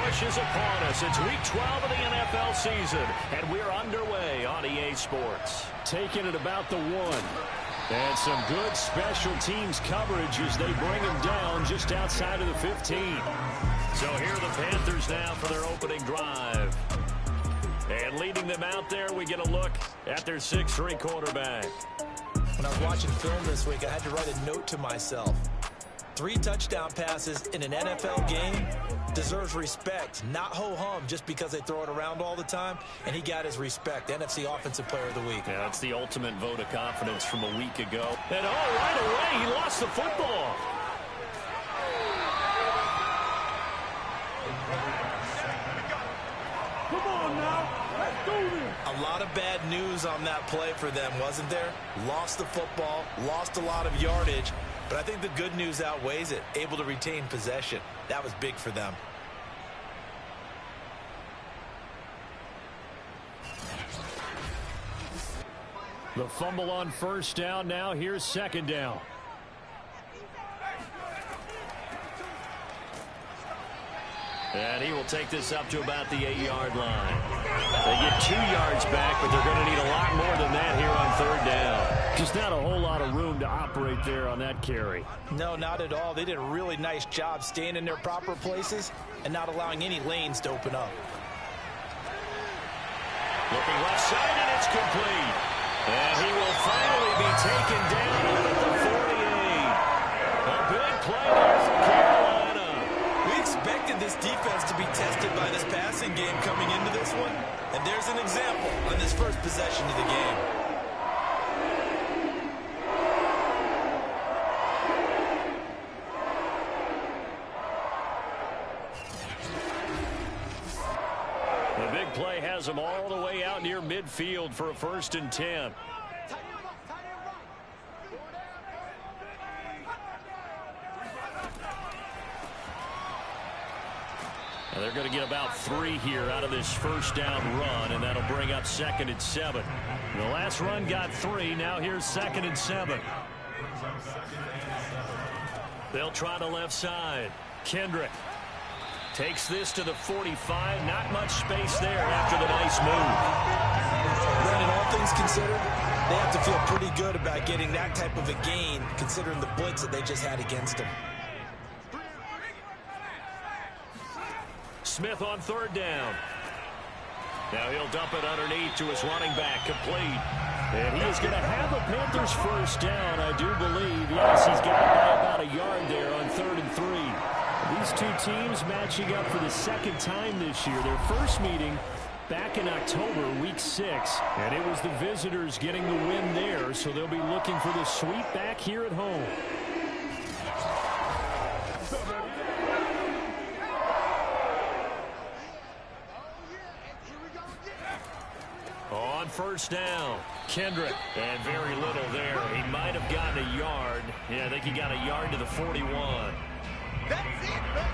push is upon us. It's week 12 of the NFL season, and we're underway on EA Sports. Taking it about the 1. And some good special teams coverage as they bring him down just outside of the 15. So here are the Panthers now for their opening drive. And leading them out there, we get a look at their 6'3" quarterback. When I was watching film this week, I had to write a note to myself. 3 touchdown passes in an NFL game deserves respect, not ho-hum just because they throw it around all the time. And he got his respect. NFC Offensive Player of the Week. Yeah, that's the ultimate vote of confidence from a week ago. And right away, he lost the football. Come on now, let's do this. A lot of bad news on that play for them, wasn't there? Lost the football, lost a lot of yardage. But I think the good news outweighs it. Able to retain possession. That was big for them. The fumble on first down. Now here's second down. And he will take this up to about the 8-yard line. They get 2 yards back, but they're going to need a lot more than that here on third down. Just not a whole lot of room to operate there on that carry. No, not at all. They did a really nice job staying in their proper places and not allowing any lanes to open up. Looking left side, and it's complete. And he will finally be taken down at the 48. A big play there for Carolina. We expected this defense to be tested by this passing game coming into this one. And there's an example on this first possession of the game. The big play has him all the way out near midfield for a 1st and 10. And they're going to get about 3 here out of this first down run, and that'll bring up 2nd and 7. The last run got 3. Now here's 2nd and 7. They'll try the left side. Kendrick takes this to the 45. Not much space there after the nice move. Brandon, all things considered, they have to feel pretty good about getting that type of a gain, considering the blitz that they just had against them. Smith on third down. Now he'll dump it underneath to his running back, complete. And he is going to have a Panthers first down, I do believe. Yes, he's got it by about a yard there on 3rd and 3. These two teams matching up for the 2nd time this year. Their first meeting back in October, week 6. And it was the visitors getting the win there, so they'll be looking for the sweep back here at home. On first down, Kendrick. And very little there. He might have gotten a yard. Yeah, I think he got a yard to the 41.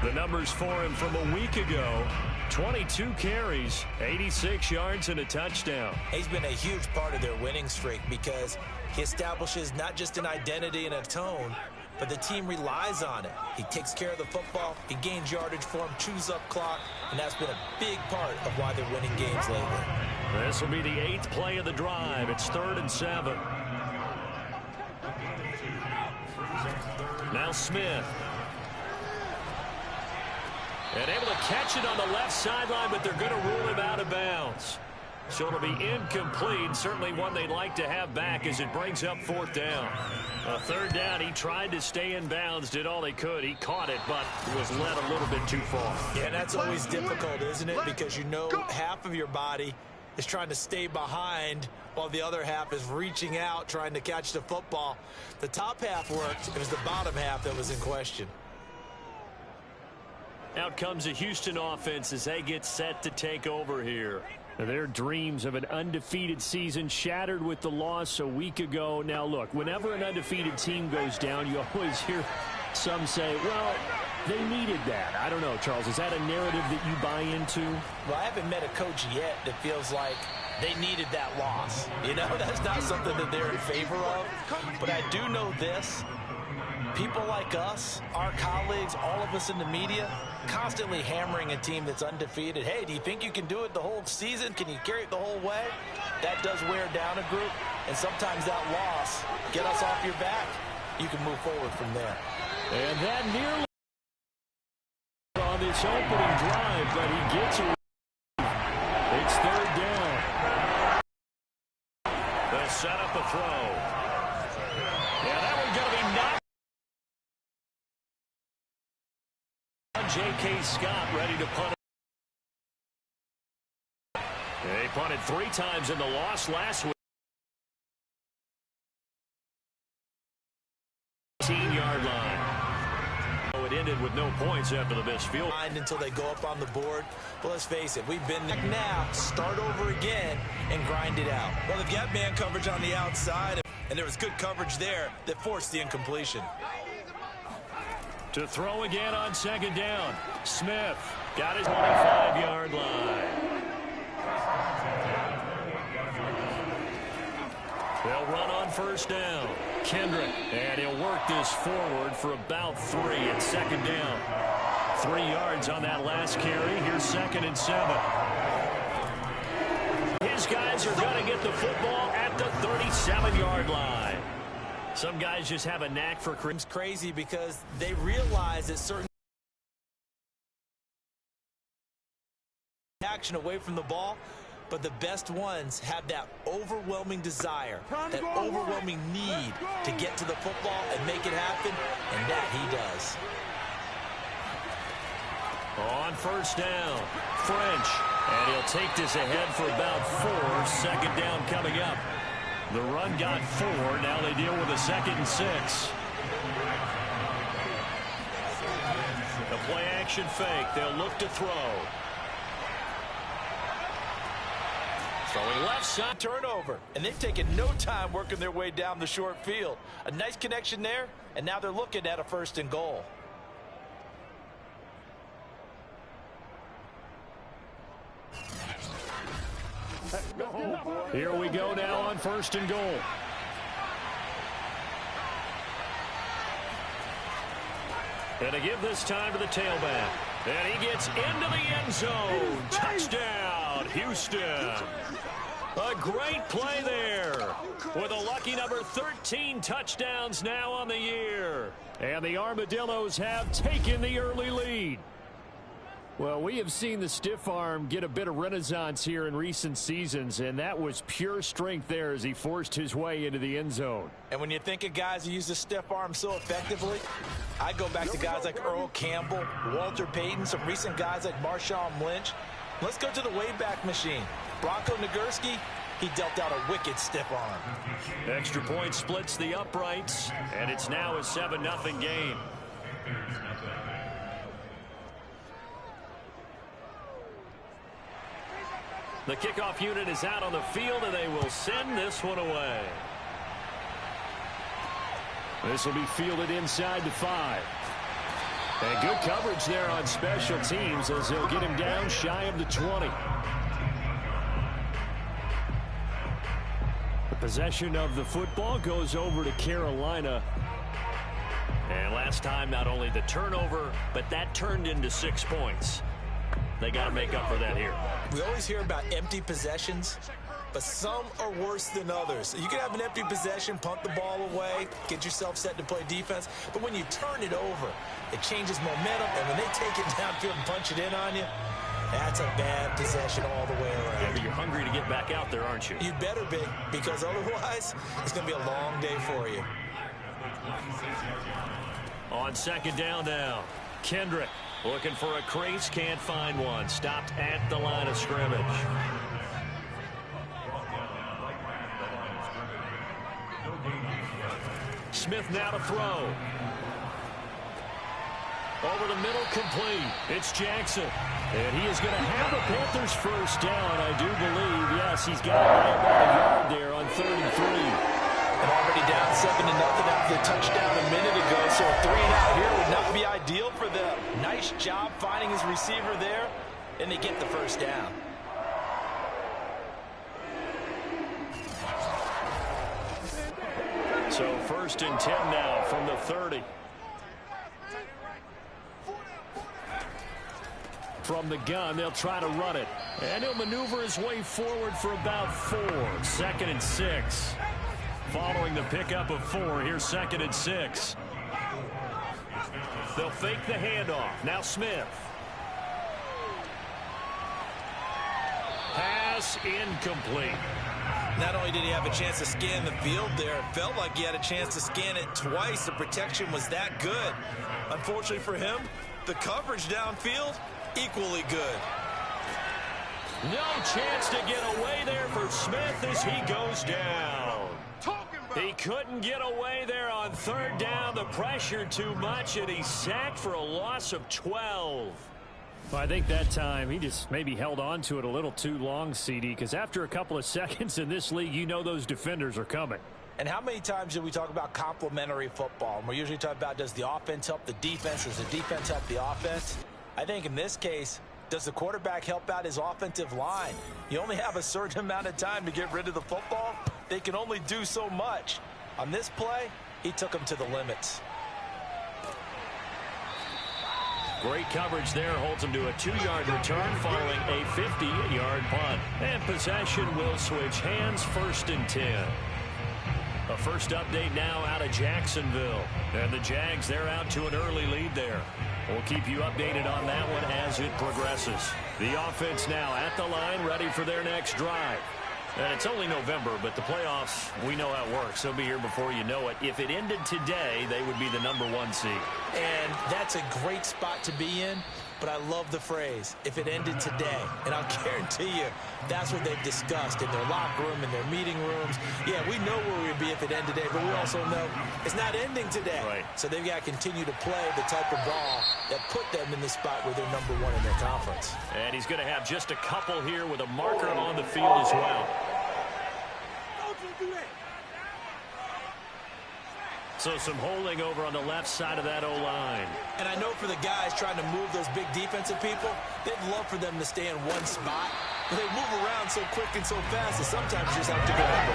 The numbers for him from a week ago: 22 carries, 86 yards, and a touchdown. He's been a huge part of their winning streak because he establishes not just an identity and a tone, but the team relies on it. He takes care of the football, he gains yardage for him, chews up clock, and that's been a big part of why they're winning games lately. This will be the 8th play of the drive. It's 3rd and 7. Now Smith. And able to catch it on the left sideline, but they're going to rule him out of bounds. So it'll be incomplete. Certainly one they'd like to have back as it brings up 4th down. 3rd down, he tried to stay in bounds, did all he could. He caught it, but was led a little bit too far. Yeah, and that's always difficult, isn't it? Because you know half of your body is trying to stay behind while the other half is reaching out, trying to catch the football. The top half worked. It was the bottom half that was in question. Out comes the Houston offense as they get set to take over here. Their dreams of an undefeated season shattered with the loss a week ago. Now, look, whenever an undefeated team goes down, you always hear some say, well, they needed that. I don't know, Charles. Is that a narrative that you buy into? Well, I haven't met a coach yet that feels like they needed that loss. You know, that's not something that they're in favor of. But I do know this. People like us, our colleagues, all of us in the media, constantly hammering a team that's undefeated. Hey, do you think you can do it the whole season? Can you carry it the whole way? That does wear down a group, and sometimes that loss, get us off your back, you can move forward from there. And that nearly on this opening drive, but he gets it. It's third down. They set up a throw. Yeah, that one's going to be knocked. J.K. Scott ready to punt. They punted 3 times in the loss last week. 18-yard line. It ended with no points after the missed field. Until they go up on the board. But let's face it, we've been there now. Start over again and grind it out. Well, they've got man coverage on the outside, and there was good coverage there that forced the incompletion. To throw again on second down. Smith got his 25-yard line. They'll run on first down. Kendrick, and he'll work this forward for about 3 at second down. 3 yards on that last carry. Here's 2nd and 7. His guys are going to get the football at the 37-yard line. Some guys just have a knack for crazy because they realize that certain action away from the ball, but the best ones have that overwhelming desire, that overwhelming need to get to the football and make it happen, and that he does. On first down, French, and he'll take this ahead for about 4. Second down coming up. The run got 4. Now they deal with a 2nd and 6. The play action fake. They'll look to throw. Throwing left side. Turnover, and they've taken no time working their way down the short field. A nice connection there, and now they're looking at a 1st and goal. Here we go now on 1st and goal. And to give this time to the tailback. And he gets into the end zone. Touchdown, Houston. A great play there. With a lucky number 13 touchdowns now on the year. And the Armadillos have taken the early lead. Well, we have seen the stiff arm get a bit of renaissance here in recent seasons, and that was pure strength there as he forced his way into the end zone. And when you think of guys who use the stiff arm so effectively, I go back to guys like Earl Campbell, Walter Payton, some recent guys like Marshawn Lynch. Let's go to the Wayback Machine. Bronco Nagurski, he dealt out a wicked stiff arm. Extra point splits the uprights, and it's now a 7-0 game. The kickoff unit is out on the field, and they will send this one away. This will be fielded inside the 5. And good coverage there on special teams as they'll get him down shy of the 20. The possession of the football goes over to Carolina. And last time, not only the turnover, but that turned into 6 points. They got to make up for that here. We always hear about empty possessions, but some are worse than others. You can have an empty possession, punt the ball away, get yourself set to play defense, but when you turn it over, it changes momentum, and when they take it downfield and punch it in on you, that's a bad possession all the way around. Yeah, but you're hungry to get back out there, aren't you? You better be, because otherwise, it's going to be a long day for you. On second down now, Kendrick. Looking for a crease, can't find one. Stopped at the line of scrimmage. Smith now to throw. Over the middle, complete. It's Jackson. And he is going to have a Panthers first down, I do believe. Yes, he's got about a yard there on 3rd and 3. And already down 7-0 after the touchdown a minute ago, so a 3-and-out here would not be ideal for them. Nice job finding his receiver there, and they get the first down. So 1st and 10 now from the 30. from the gun. They'll try to run it. And he'll maneuver his way forward for about 4. 2nd and 6. Following the pickup of 4, here's 2nd and 6. They'll fake the handoff. Now Smith. Pass incomplete. Not only did he have a chance to scan the field there, it felt like he had a chance to scan it twice. The protection was that good. Unfortunately for him, the coverage downfield, equally good. No chance to get away there for Smith as he goes down. He couldn't get away there on 3rd down. The pressure too much, and he's sacked for a loss of 12. Well, I think that time he just maybe held on to it a little too long, CD, because after a couple of seconds in this league, you know those defenders are coming. And how many times do we talk about complementary football? And we're usually talking about, does the offense help the defense? Does the defense help the offense? I think in this case, does the quarterback help out his offensive line? You only have a certain amount of time to get rid of the football. They can only do so much. On this play, he took them to the limits. Great coverage there, holds him to a 2-yard return following a 50-yard punt. And possession will switch hands, 1st and 10. A first update now out of Jacksonville. And the Jags, they're out to an early lead there. We'll keep you updated on that one as it progresses. The offense now at the line, ready for their next drive. And it's only November, but the playoffs, we know how it works. They'll be here before you know it. If it ended today, they would be the #1 seed. And that's a great spot to be in, but I love the phrase, if it ended today. And I'll guarantee you, that's what they've discussed in their locker room, in their meeting rooms. Yeah, we know where we'd be if it ended today, but we also know it's not ending today. Right. So they've got to continue to play the type of ball that put them in the spot where they're #1 in their conference. And he's going to have just a couple here with a marker on the field as well. So some holding over on the left side of that O-line. And I know for the guys trying to move those big defensive people, they'd love for them to stay in one spot. But they move around so quick and so fast that sometimes you just have to go over.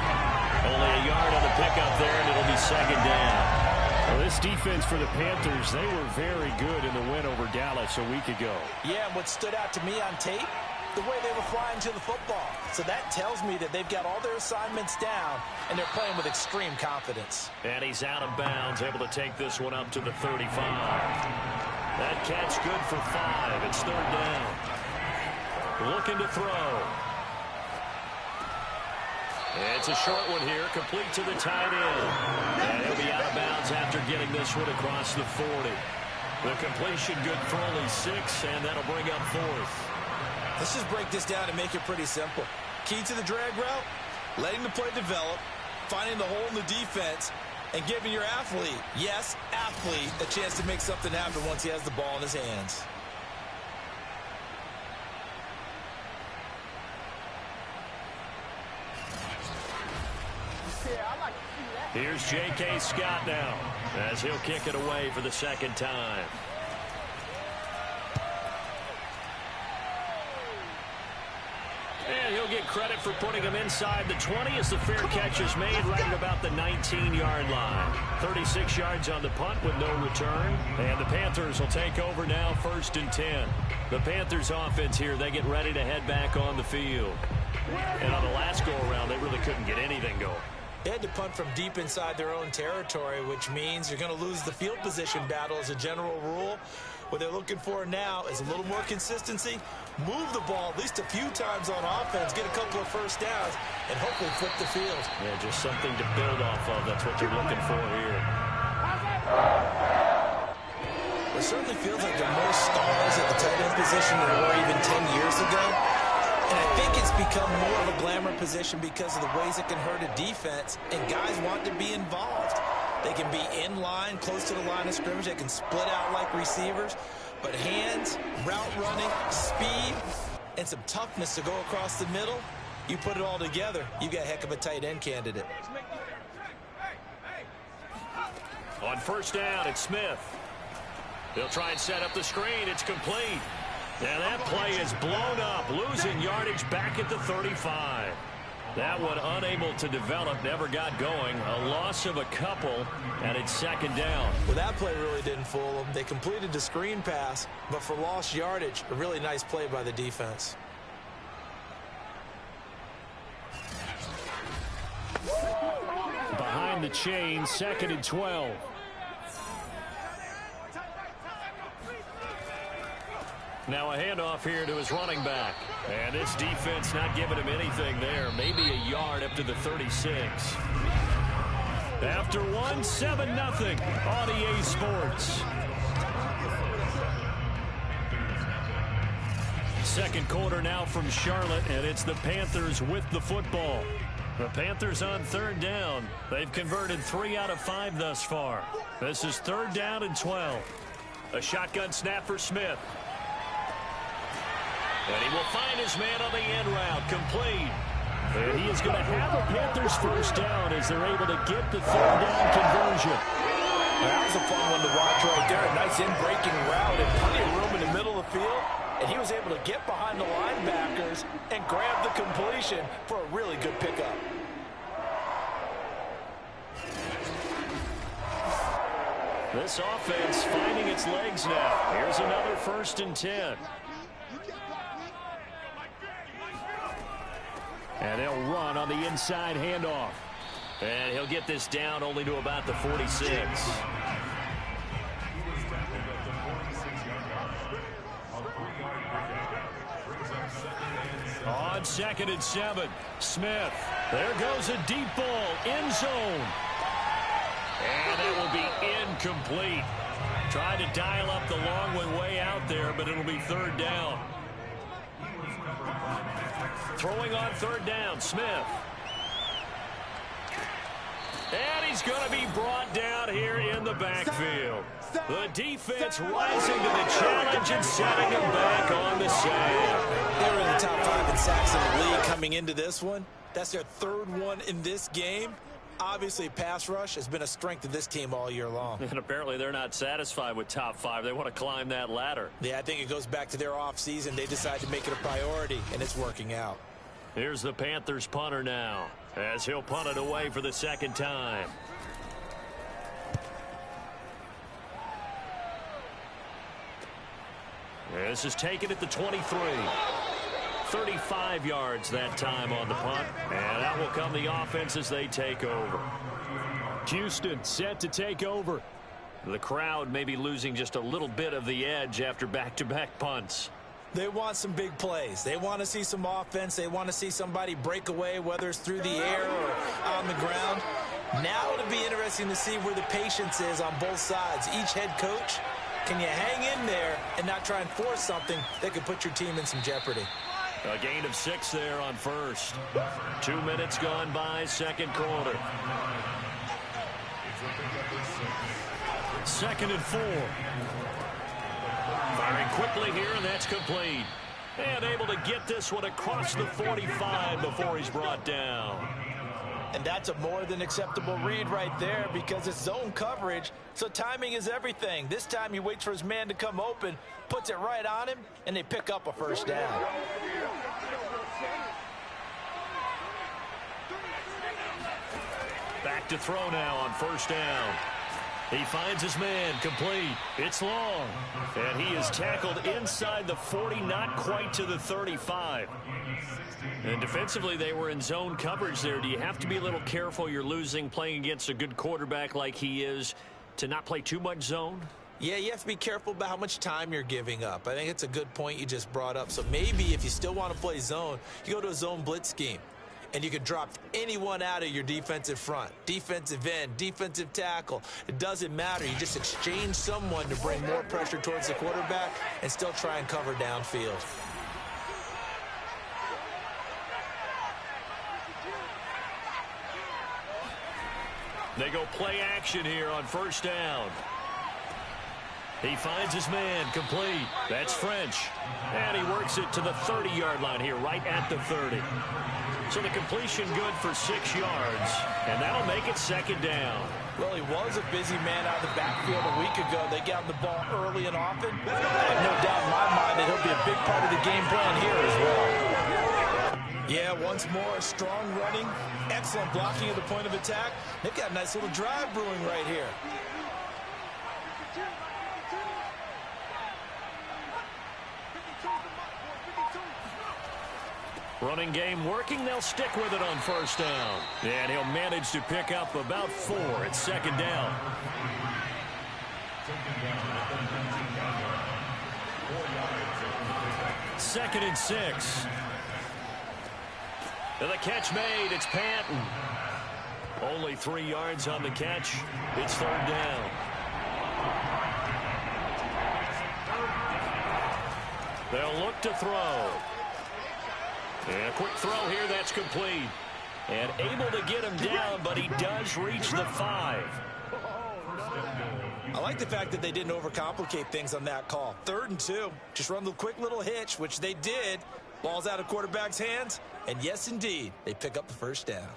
Only a yard on the pickup there, and it'll be 2nd down. Well, this defense for the Panthers, they were very good in the win over Dallas a week ago. Yeah, and what stood out to me on tape, the way they were flying to the football. So that tells me that they've got all their assignments down, and they're playing with extreme confidence. And he's out of bounds, able to take this one up to the 35. That catch good for 5. It's 3rd down. Looking to throw. It's a short one here, complete to the tight end. And he'll be out of bounds after getting this one across the 40. The completion good for only 6, and that'll bring up 4th. Let's just break this down and make it pretty simple. Key to the drag route, letting the play develop, finding the hole in the defense, and giving your athlete, yes, athlete, a chance to make something happen once he has the ball in his hands. Here's J.K. Scott now as he'll kick it away for the 2nd time. And he'll get credit for putting him inside the 20 as the fair catch is made right at about the 19-yard line. 36 yards on the punt with no return. And the Panthers will take over now, 1st and 10. The Panthers offense here, they get ready to head back on the field. And on the last go-around, they really couldn't get anything going. They had to punt from deep inside their own territory, which means you're going to lose the field position battle as a general rule. What they're looking for now is a little more consistency, move the ball at least a few times on offense, get a couple of first downs, and hopefully flip the field. Yeah, just something to build off of. That's what they're looking for here. It certainly feels like there are more stars at the tight end position than there were even 10 years ago. And I think it's become more of a glamour position because of the ways it can hurt a defense, and guys want to be involved. They can be in line, close to the line of scrimmage. They can split out like receivers. But hands, route running, speed, and some toughness to go across the middle, you put it all together, you got a heck of a tight end candidate. On 1st down, it's Smith. They'll try and set up the screen. It's complete. And that play is blown up, losing yardage back at the 35. That one unable to develop, never got going. A loss of a couple, and it's second down. Well, that play really didn't fool them. They completed the screen pass, but for lost yardage, a really nice play by the defense. Behind the chain, second and 12. Now a handoff here to his running back. And this defense not giving him anything there. Maybe a yard up to the 36. After one, 7-0 on EA Sports. Second quarter now from Charlotte, and it's the Panthers with the football. The Panthers on third down. They've converted 3 out of 5 thus far. This is third down and 12. A shotgun snap for Smith. And he will find his man on the end route, complete. And he is going to have a Panthers first down as they're able to get the third down conversion. That was a fun one to watch right there. A nice in-breaking route and plenty of room in the middle of the field. And he was able to get behind the linebackers and grab the completion for a really good pickup. This offense finding its legs now. Here's another 1st and 10. And they'll run on the inside handoff. And he'll get this down only to about the 46. On 2nd and 7, Smith. There goes a deep ball, end zone. And that will be incomplete. Tried to dial up the long one way out there, but it'll be third down. Throwing on third down, Smith. And he's going to be brought down here in the backfield. The defense rising to the challenge and setting him back on the sand. They were in the top 5 in sacks in the league coming into this one. That's their third one in this game. Obviously, pass rush has been a strength of this team all year long. And apparently they're not satisfied with top 5. They want to climb that ladder. Yeah, I think it goes back to their offseason. They decided to make it a priority, and it's working out. Here's the Panthers punter now, as he'll punt it away for the second time. This is taken at the 23. 35 yards that time on the punt. And that will come the offense as they take over. Houston set to take over. The crowd may be losing just a little bit of the edge after back-to-back punts. They want some big plays. They want to see some offense. They want to see somebody break away, whether it's through the air or on the ground. Now it'll be interesting to see where the patience is on both sides. Each head coach, can you hang in there and not try and force something that could put your team in some jeopardy? A gain of 6 there on first. 2 minutes gone by, second quarter. 2nd and 4. Firing quickly here, and that's complete. And able to get this one across the 45 before he's brought down. And that's a more than acceptable read right there because it's zone coverage, so timing is everything. This time he waits for his man to come open, puts it right on him, and they pick up a first down. Back to throw now on first down. He finds his man, complete. It's long. And he is tackled inside the 40, not quite to the 35. And defensively, they were in zone coverage there. Do you have to be a little careful? You're losing, playing against a good quarterback like he is, to not play too much zone? Yeah, you have to be careful about how much time you're giving up. I think it's a good point you just brought up. So maybe if you still want to play zone, you go to a zone blitz scheme. And you can drop anyone out of your defensive front, defensive end, defensive tackle. It doesn't matter. You just exchange someone to bring more pressure towards the quarterback and still try and cover downfield. They go play action here on first down. He finds his man, complete. That's French. And he works it to the 30-yard line here, right at the 30. So the completion good for 6 yards, and that'll make it second down. Well, he was a busy man out of the backfield a week ago. They got him the ball early and often. I have no doubt in my mind that he'll be a big part of the game plan here as well. Yeah, once more, strong running, excellent blocking at the point of attack. They've got a nice little drive brewing right here. Running game working. They'll stick with it on first down. And he'll manage to pick up about 4 at second down. Second and 6. And the catch made. It's Patton. Only 3 yards on the catch. It's third down. They'll look to throw. And a quick throw here, that's complete. And able to get him down, but he does reach the 5. I like the fact that they didn't overcomplicate things on that call. 3rd and 2. Just run the quick little hitch, which they did. Ball's out of quarterback's hands. And yes, indeed, they pick up the first down.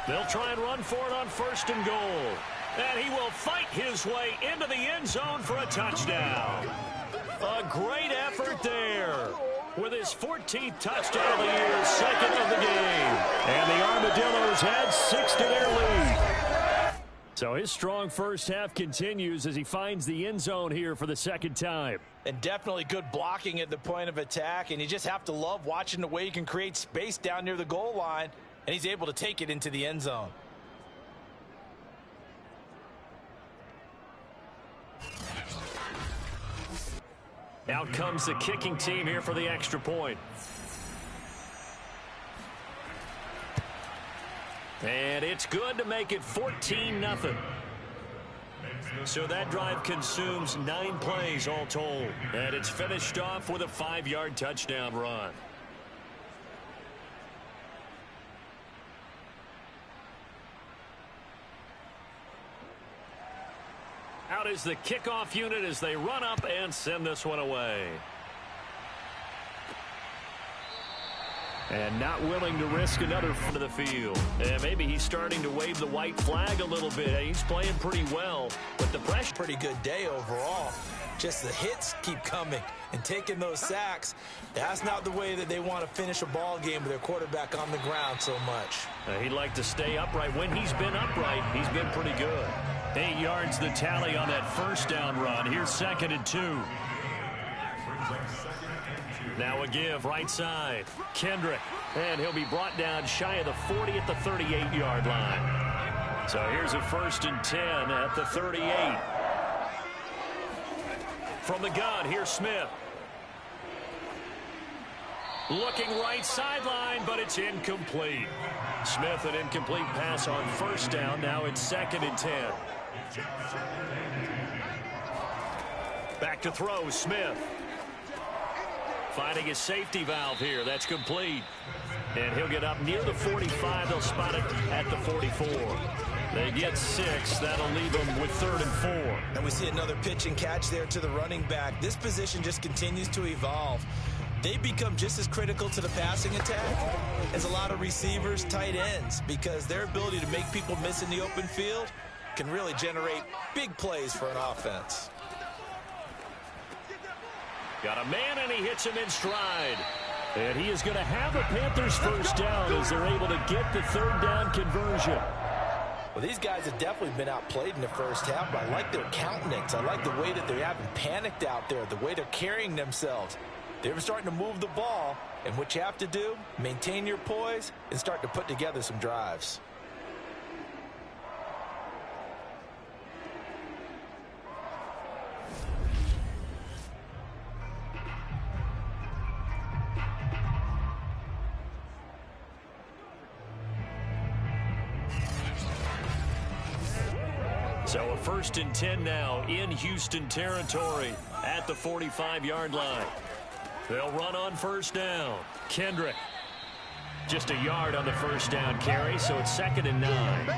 They'll try and run for it on 1st and goal. And he will fight his way into the end zone for a touchdown. A great effort there. With his 14th touchdown of the year, 2nd of the game. And the Armadillos add 6 to their lead. So his strong first half continues as he finds the end zone here for the 2nd time. And definitely good blocking at the point of attack. And you just have to love watching the way he can create space down near the goal line. And he's able to take it into the end zone. Out comes the kicking team here for the extra point. And it's good to make it 14-0. So that drive consumes 9 plays all told. And it's finished off with a 5-yard touchdown run. Out is the kickoff unit as they run up and send this one away. And not willing to risk another foot of the field. And maybe he's starting to wave the white flag a little bit. He's playing pretty well, but the pressure. Pretty good day overall. Just the hits keep coming and taking those sacks. That's not the way that they want to finish a ball game with their quarterback on the ground so much. He'd like to stay upright. When he's been upright, he's been pretty good. 8 yards the tally on that first down run. Here's 2nd and 2. Now a give right side. Kendrick. And he'll be brought down shy of the 40 at the 38-yard line. So here's a 1st and 10 at the 38. From the gun, here's Smith. Looking right sideline, but it's incomplete. Smith, an incomplete pass on 1st down. Now it's 2nd and 10. Back to throw, Smith. Finding his safety valve here. That's complete. And he'll get up near the 45. They'll spot it at the 44. They get 6. That'll leave them with 3rd and 4. And we see another pitch and catch there to the running back. This position just continues to evolve. They become just as critical to the passing attack as a lot of receivers, tight ends, because their ability to make people miss in the open field can really generate big plays for an offense. Got a man, and he hits him in stride. And he is going to have a Panthers first down as they're able to get the 3rd down conversion. Well, these guys have definitely been outplayed in the first half, but I like their countenance. I like the way that they haven't panicked out there, the way they're carrying themselves. They're starting to move the ball, and what you have to do, maintain your poise and start to put together some drives. So a 1st and 10 now in Houston territory at the 45-yard line. They'll run on 1st down. Kendrick. Just a yard on the first down carry, so it's 2nd and 9.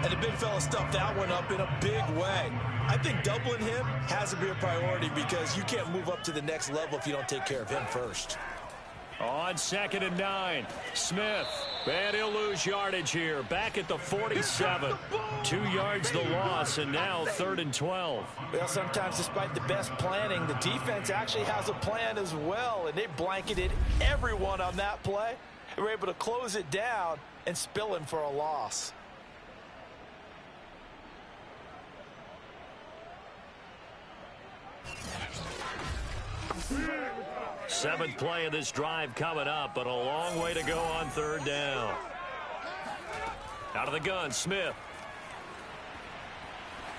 And the big fella stuffed that one up in a big way. I think doubling him has to be a priority because you can't move up to the next level if you don't take care of him first. On 2nd and 9, Smith. And he'll lose yardage here. Back at the 47. 2 yards the loss, and now 3rd and 12. Well, sometimes despite the best planning, the defense actually has a plan as well, and they blanketed everyone on that play. They were able to close it down and spill him for a loss. Seventh play of this drive coming up, but a long way to go on 3rd down. Out of the gun, Smith.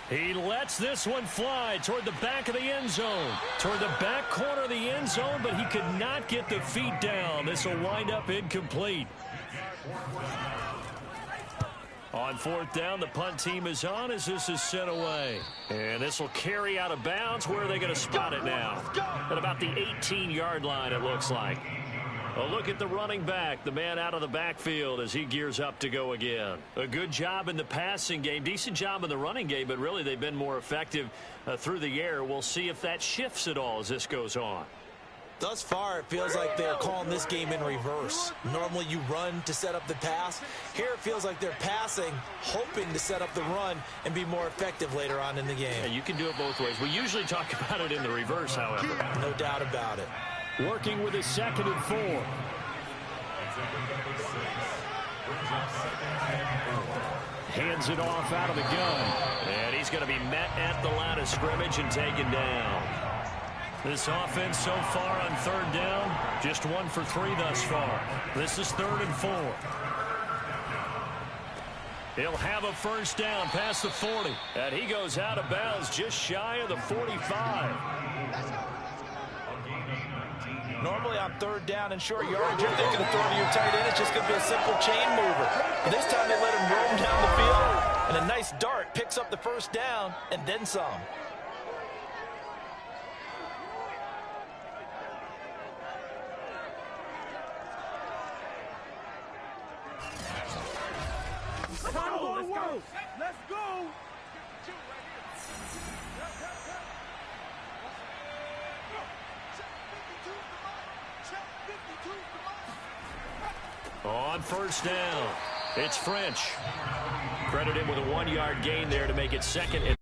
He lets this one fly toward the back of the end zone. Toward the back corner of the end zone, but he could not get the feet down. This will wind up incomplete. On 4th down, the punt team is on as this is sent away. And this will carry out of bounds. Where are they going to spot it now? At about the 18-yard line, it looks like. A look at the running back, the man out of the backfield as he gears up to go again. A good job in the passing game, decent job in the running game, but really they've been more effective through the air. We'll see if that shifts at all as this goes on. Thus far, it feels like they're calling this game in reverse. Normally you run to set up the pass. Here it feels like they're passing, hoping to set up the run and be more effective later on in the game. Yeah, you can do it both ways. We usually talk about it in the reverse, however. No doubt about it. Working with his 2nd and 4. Hands it off out of the gun. And he's going to be met at the line of scrimmage and taken down. This offense so far on 3rd down, just 1 for 3 thus far. This is 3rd and 4. He'll have a first down past the 40. And he goes out of bounds just shy of the 45. Normally on 3rd down and short yardage, you're thinking of throwing to your tight end. It's just going to be a simple chain mover. But this time they let him roam down the field. And a nice dart picks up the first down and then some. Let's go. On first down, it's French. Credit him with a 1-yard gain there to make it 2nd and